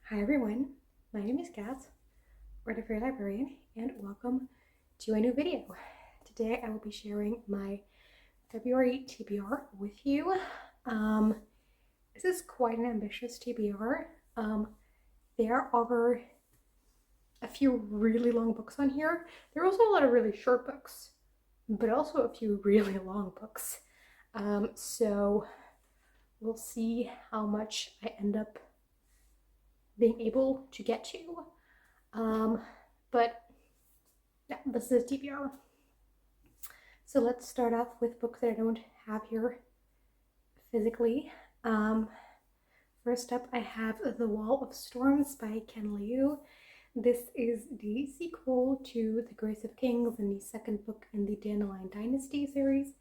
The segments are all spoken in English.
Hi everyone, my name is Kat, Writer Free Librarian, and welcome to a new video. Today I will be sharing my February TBR with you. This is quite an ambitious TBR. There are a few really long books on here. There are also a lot of really short books, but also a few really long books. So we'll see how much I end up being able to get to. But yeah, this is TBR. So let's start off with books that I don't have here physically. First up, I have The Wall of Storms by Ken Liu. This is the sequel to The Grace of Kings and the second book in the Dandelion Dynasty series.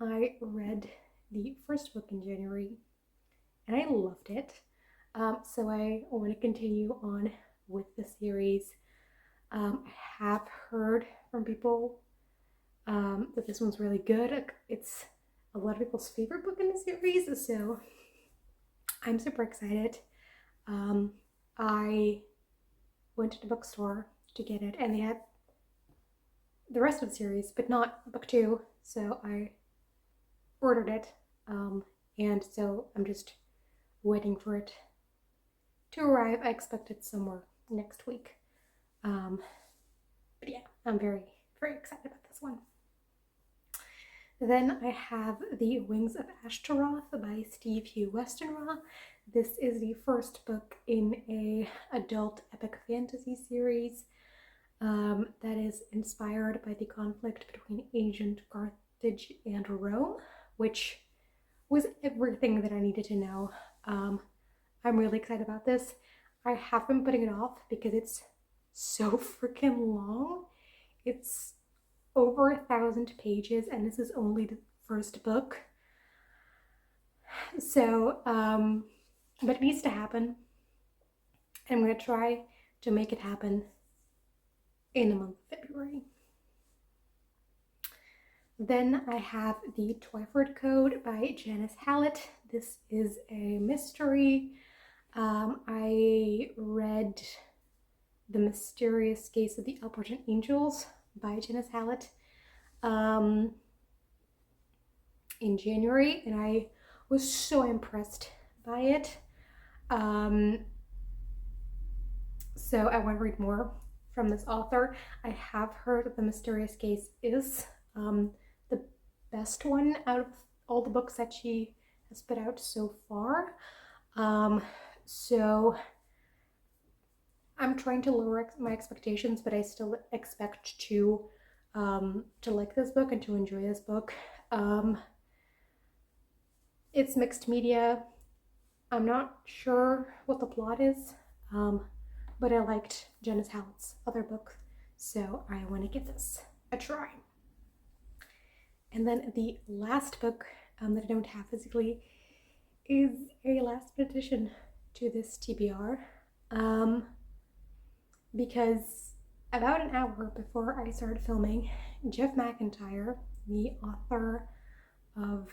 I read the first book in January and I loved it. So I want to continue on with the series. I have heard from people that this one's really good. It's a lot of people's favorite book in the series, so I'm super excited. I went to the bookstore to get it, and they had the rest of the series, but not book 2, so I ordered it, and so I'm just waiting for it to arrive. I expect it somewhere next week. But yeah, I'm very, very excited about this one. Then I have The Wings of Ashtaroth by Steve Hugh Westenra. This is the first book in a adult epic fantasy series that is inspired by the conflict between ancient Carthage and Rome, which was everything that I needed to know. I'm really excited about this. I have been putting it off because it's so freaking long. It's over 1,000 pages, and this is only the first book. So, but it needs to happen. I'm going to try to make it happen in the month of February. Then I have The Twyford Code by Janice Hallett. This is a mystery. I read The Mysterious Case of the Albertan Angels by Janice Hallett in January, and I was so impressed by it. So I want to read more from this author. I have heard that The Mysterious Case is the best one out of all the books that she has put out so far. So I'm trying to lower my expectations, but I still expect to like this book and to enjoy this book. It's mixed media. I'm not sure what the plot is, but I liked Janice Hallett's other book, so I want to give this a try. And then the last book that I don't have physically is a last addition to this TBR, because about an hour before I started filming, Jeff McIntyre, the author of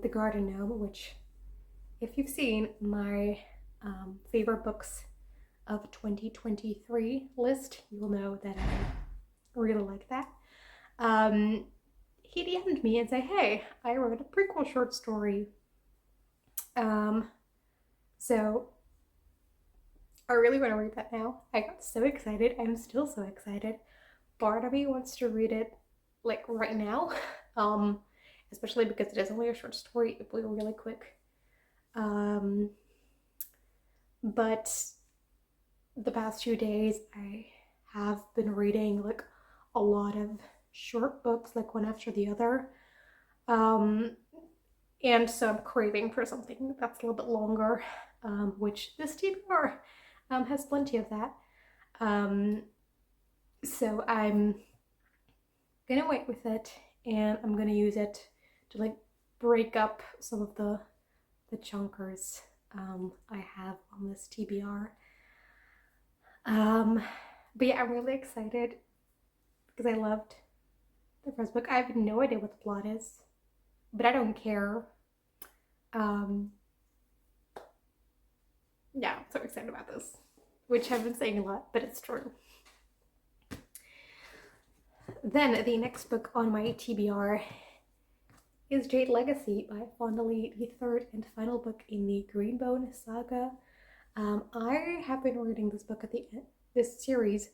The Garden Gnome, which, if you've seen my favorite books of 2023 list, you will know that I really like that. He DM'd me and said, hey, I wrote a prequel short story. So I really want to read that now. I got so excited. I'm still so excited. Part of me wants to read it like right now, especially because it is only a short story. It will be really quick. But the past few days I have been reading like a lot of short books, like one after the other. And so I'm craving for something that's a little bit longer, which this TBR has plenty of that. So I'm gonna wait with it, and I'm gonna use it to like break up some of the chonkers I have on this TBR. But yeah, I'm really excited because I loved the first book. I have no idea what the plot is, but I don't care. Yeah, I'm so excited about this. which I've been saying a lot, but it's true. Then the next book on my TBR is Jade Legacy by Fondly, the third and final book in the Greenbone saga. I have been reading this book this series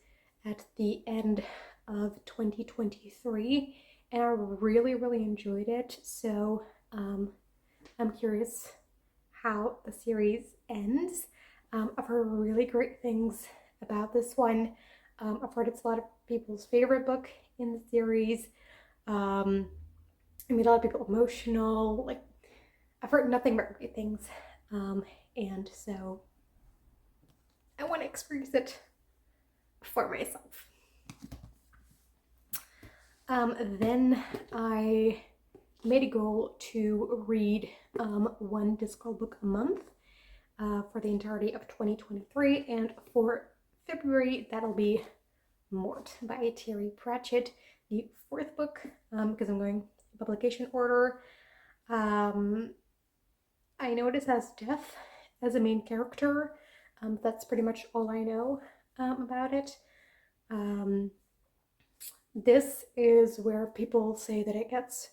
at the end of 2023, and I really, really enjoyed it. So I'm curious how the series ends. I've heard really great things about this one. I've heard it's a lot of people's favorite book in the series. It made a lot of people emotional. Like, I've heard nothing but great things. And so I want to experience it for myself. Then I made a goal to read one Discworld book a month for the entirety of 2023, and for February that'll be Mort by Terry Pratchett, the fourth book, because I'm going in publication order. I know it has Death as a main character. That's pretty much all I know about it. This is where people say that it gets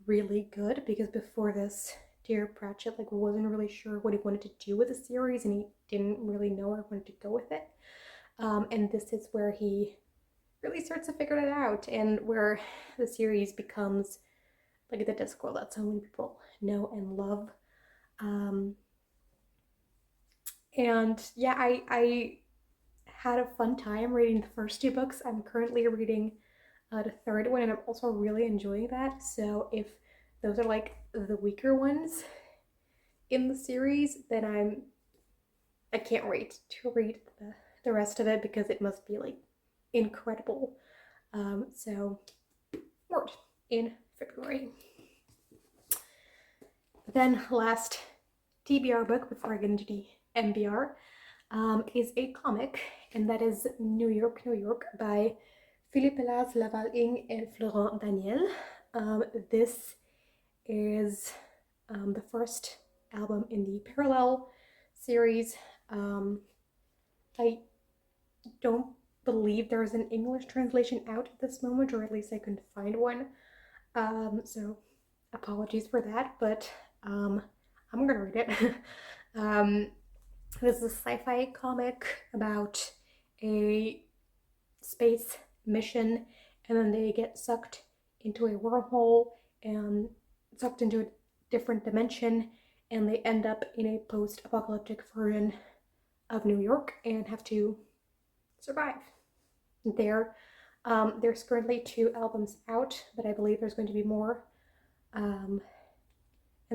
really good, because before this, Terry Pratchett wasn't really sure what he wanted to do with the series, and he didn't really know where he wanted to go with it. And this is where he really starts to figure it out, and where the series becomes like the Discworld that so many people know and love. And yeah, I had a fun time reading the first two books. I'm currently reading the third one, and I'm also really enjoying that. So if those are like the weaker ones in the series, then I can't wait to read the rest of it, because it must be like incredible. So Mort in February. Then last TBR book before I get into the MBR is a comic, and that is New York, New York by Philippe Laval-Ing and Florent Daniel. This is the first album in the Parallel series. I don't believe there's an English translation out at this moment, or at least I couldn't find one. So apologies for that, but I'm gonna read it. This is a sci-fi comic about a space mission, and then they get sucked into a wormhole and sucked into a different dimension, and they end up in a post-apocalyptic version of New York and have to survive there. There's currently 2 albums out, but I believe there's going to be more. And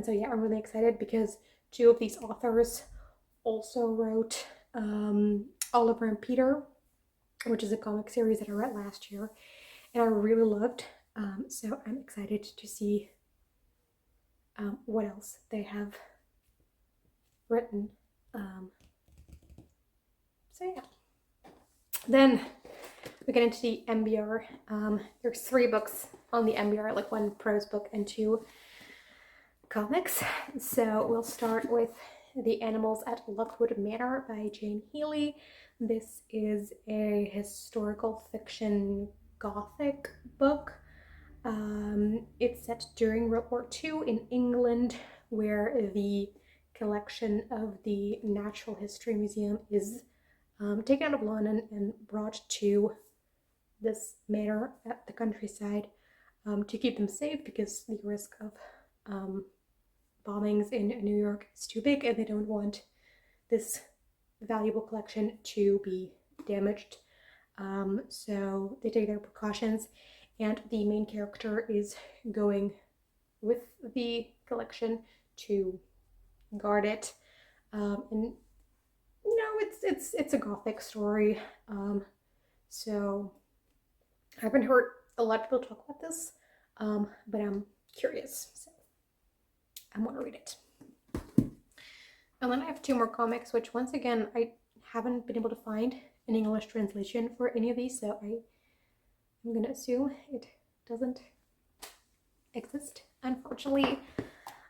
so yeah, I'm really excited, because 2 of these authors also wrote Oliver and Peter, which is a comic series that I read last year and I really loved. So I'm excited to see what else they have written. So yeah. Then we get into the MBR. There's 3 books on the MBR, like 1 prose book and 2 comics. So we'll start with The Animals at Lockwood Manor by Jane Healy. This is a historical fiction gothic book. It's set during World War II in England, where the collection of the Natural History Museum is taken out of London and brought to this manor at the countryside to keep them safe, because the risk of bombings in New York is too big, and they don't want this valuable collection to be damaged. So they take their precautions, and the main character is going with the collection to guard it. And you know, it's a gothic story. So I haven't heard a lot of people talk about this, but I'm curious, so I want to read it. And then I have 2 more comics, which once again I haven't been able to find an English translation for any of these, so I'm gonna assume it doesn't exist, unfortunately.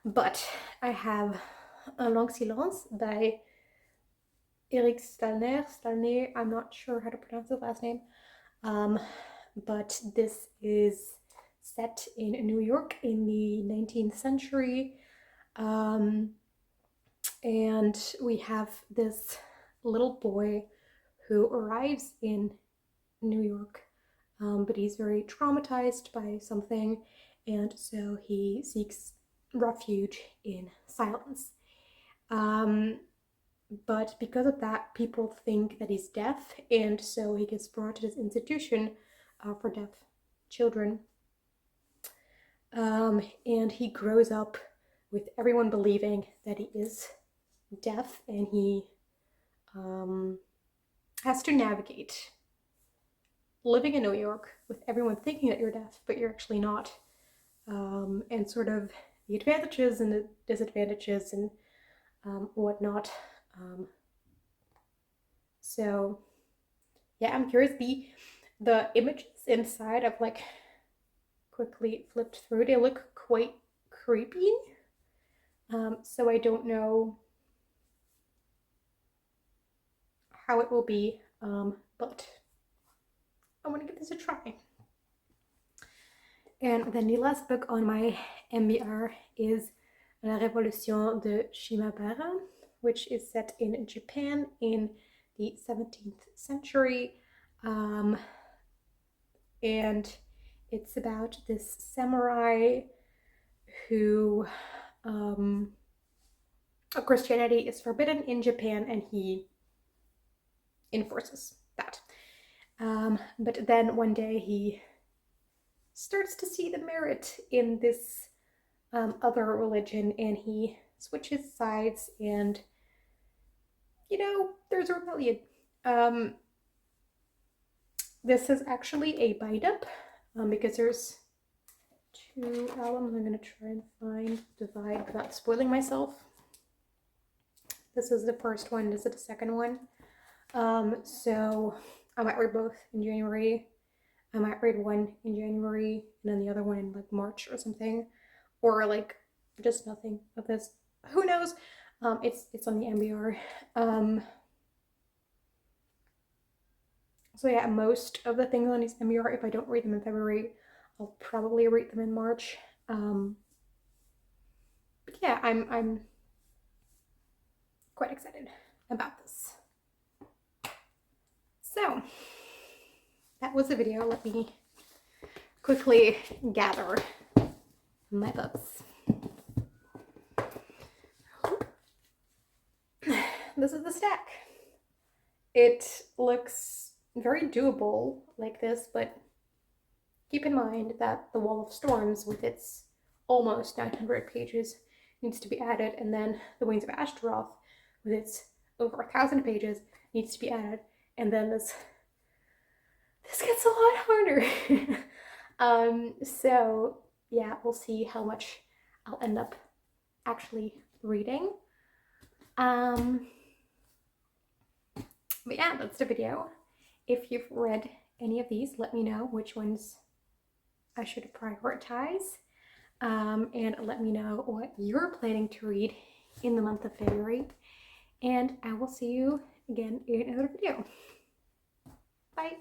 But I have Un Long Silence by Eric Stalner, I'm not sure how to pronounce his last name. But this is set in New York in the 19th century. And we have this little boy who arrives in New York, but he's very traumatized by something, and so he seeks refuge in silence. But because of that, people think that he's deaf, and so he gets brought to this institution for deaf children. And he grows up with everyone believing that he is deaf, and he has to navigate living in New York with everyone thinking that you're deaf, but you're actually not, and sort of the advantages and the disadvantages and whatnot. So yeah, I'm curious. The images inside, I've like quickly flipped through. They look quite creepy. So I don't know how it will be, but I want to give this a try. And then the last book on my MBR is La Révolution de Shimabara, which is set in Japan in the 17th century. And it's about this samurai who Christianity is forbidden in Japan, and he enforces that. But then one day he starts to see the merit in this other religion, and he switches sides, and there's a rebellion. This is actually a bind up because there's 2 albums. I'm going to try and divide without spoiling myself. This is the first one, this is the second one. So I might read both in January. I might read one in January and then the other one in like March or something, or like just nothing of this. Who knows? It's on the MBR. So yeah, most of the things on these MBR, if I don't read them in February, I'll probably read them in March. But yeah, I'm quite excited about this. So that was the video. Let me quickly gather my books. This is the stack. It looks very doable like this, but keep in mind that the Wall of Storms, with its almost 900 pages, needs to be added, and then the Wings of Ashtaroth, with its over 1,000 pages, needs to be added, and then this gets a lot harder. So yeah, we'll see how much I'll end up actually reading. But yeah, that's the video. If you've read any of these, let me know which ones I should prioritize. And let me know what you're planning to read in the month of February. And I will see you again in another video. Bye.